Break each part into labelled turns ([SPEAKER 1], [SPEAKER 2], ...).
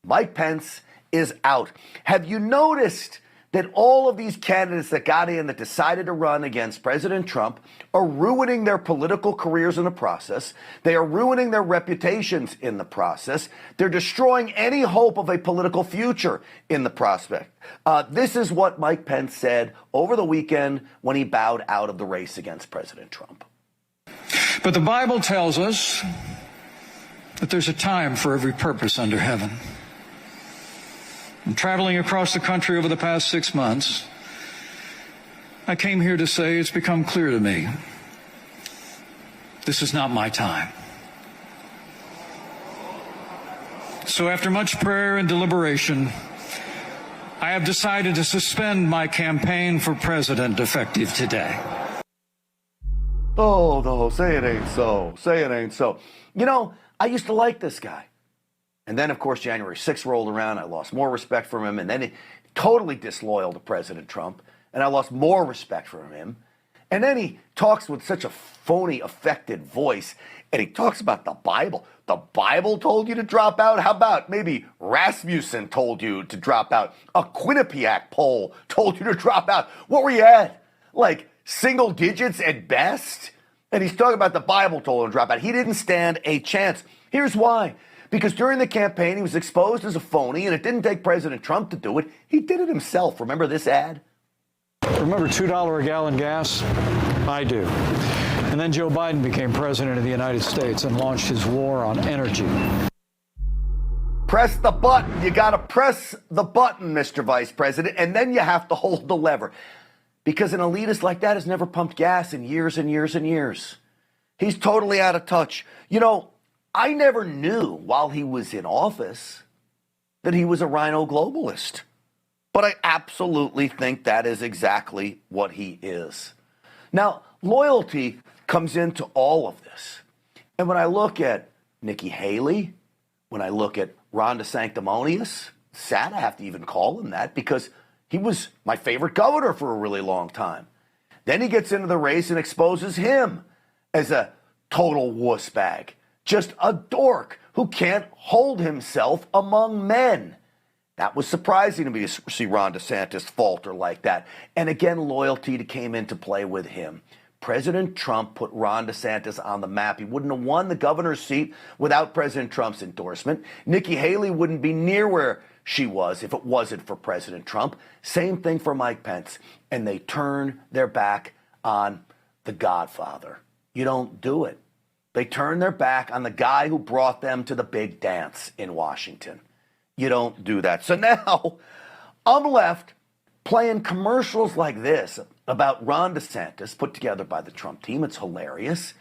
[SPEAKER 1] Mike Pence is out. Have you noticed that all of these candidates that got in that decided to run against President Trump are ruining their political careers in the process? They are ruining their reputations in the process. They're destroying any hope of a political future in the prospect. This is what Mike Pence said over the weekend when he bowed out of the race against President Trump.
[SPEAKER 2] But the Bible tells us that there's a time for every purpose under heaven. And traveling across the country over the past 6 months, I came here to say it's become clear to me this is not my time. So after much prayer and deliberation, I have decided to suspend my campaign for president effective today.
[SPEAKER 1] Oh, no, say it ain't so. Say it ain't so. You know, I used to like this guy. And then, of course, January 6th rolled around. I lost more respect from him. And then he totally disloyal to President Trump. And I lost more respect from him. And then he talks with such a phony, affected voice. And he talks about the Bible. The Bible told you to drop out? How about maybe Rasmussen told you to drop out? A Quinnipiac poll told you to drop out. What were you at? Like single digits at best? And he's talking about the Bible told him to drop out. He didn't stand a chance. Here's why. Because during the campaign, he was exposed as a phony, and it didn't take President Trump to do it. He did it himself. Remember this ad?
[SPEAKER 3] Remember $2 a gallon gas? I do. And then Joe Biden became president of the United States and launched his war on energy.
[SPEAKER 1] Press the button. You got to press the button, Mr. Vice President, and then you have to hold the lever. Because an elitist like that has never pumped gas in years and years and years. He's totally out of touch. You know, I never knew while he was in office that he was a rhino globalist. But I absolutely think that is exactly what he is. Now, loyalty comes into all of this. And when I look at Nikki Haley, when I look at Ron DeSanctimonious, sad I have to even call him that because he was my favorite governor for a really long time. Then he gets into the race and exposes him as a total wuss bag. Just a dork who can't hold himself among men. That was surprising to me to see Ron DeSantis falter like that. And again, loyalty came into play with him. President Trump put Ron DeSantis on the map. He wouldn't have won the governor's seat without President Trump's endorsement. Nikki Haley wouldn't be near where she was if it wasn't for President Trump. Same thing for Mike Pence. And they turn their back on the Godfather. You don't do it. They turn their back on the guy who brought them to the big dance in Washington. You don't do that. So now I'm left playing commercials like this about Ron DeSantis put together by the Trump team. It's hilarious.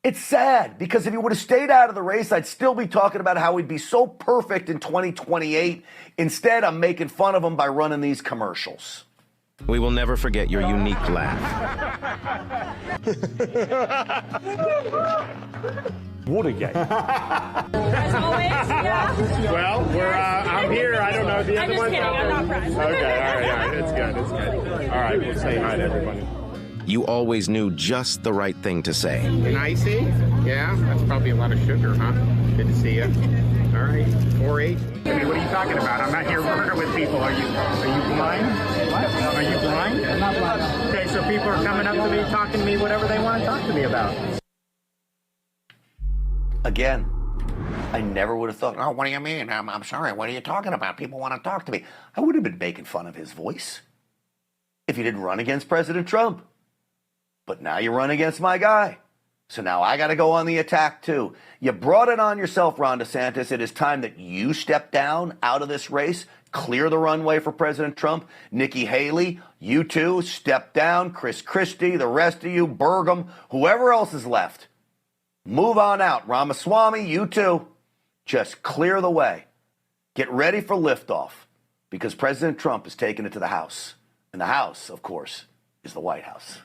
[SPEAKER 1] It's sad because if he would have stayed out of the race, I'd still be talking about how he'd be so perfect in 2028. Instead, I'm making fun of him by running these commercials.
[SPEAKER 4] We will never forget your unique laugh.
[SPEAKER 5] Watergate.
[SPEAKER 6] As always, yeah.
[SPEAKER 5] Well, I'm here. I don't know if the other one's
[SPEAKER 6] kidding.
[SPEAKER 5] out there.
[SPEAKER 6] I'm not pressed.
[SPEAKER 5] Okay, all right. It's good. All right, we'll say hi to everybody.
[SPEAKER 4] You always knew just the right thing to say.
[SPEAKER 5] An icy? Yeah, that's probably a lot of sugar, huh? Good to see you. All right, 4-8. I mean, what are you talking about? I'm not here working with people. Are you blind? What? Are you blind? I'm not blind. Okay, so people are coming up to me, talking to me, whatever they want to talk to me about.
[SPEAKER 1] Again, I never would have thought, oh, what do you mean? I'm sorry, what are you talking about? People want to talk to me. I would have been making fun of his voice if he didn't run against President Trump. But now you run against my guy. So now I got to go on the attack too. You brought it on yourself, Ron DeSantis. It is time that you step down out of this race, clear the runway for President Trump. Nikki Haley, you too, step down. Chris Christie, the rest of you, Burgum, whoever else is left. Move on out. Ramaswamy, you too. Just clear the way. Get ready for liftoff because President Trump is taking it to the House. And the House, of course, is the White House.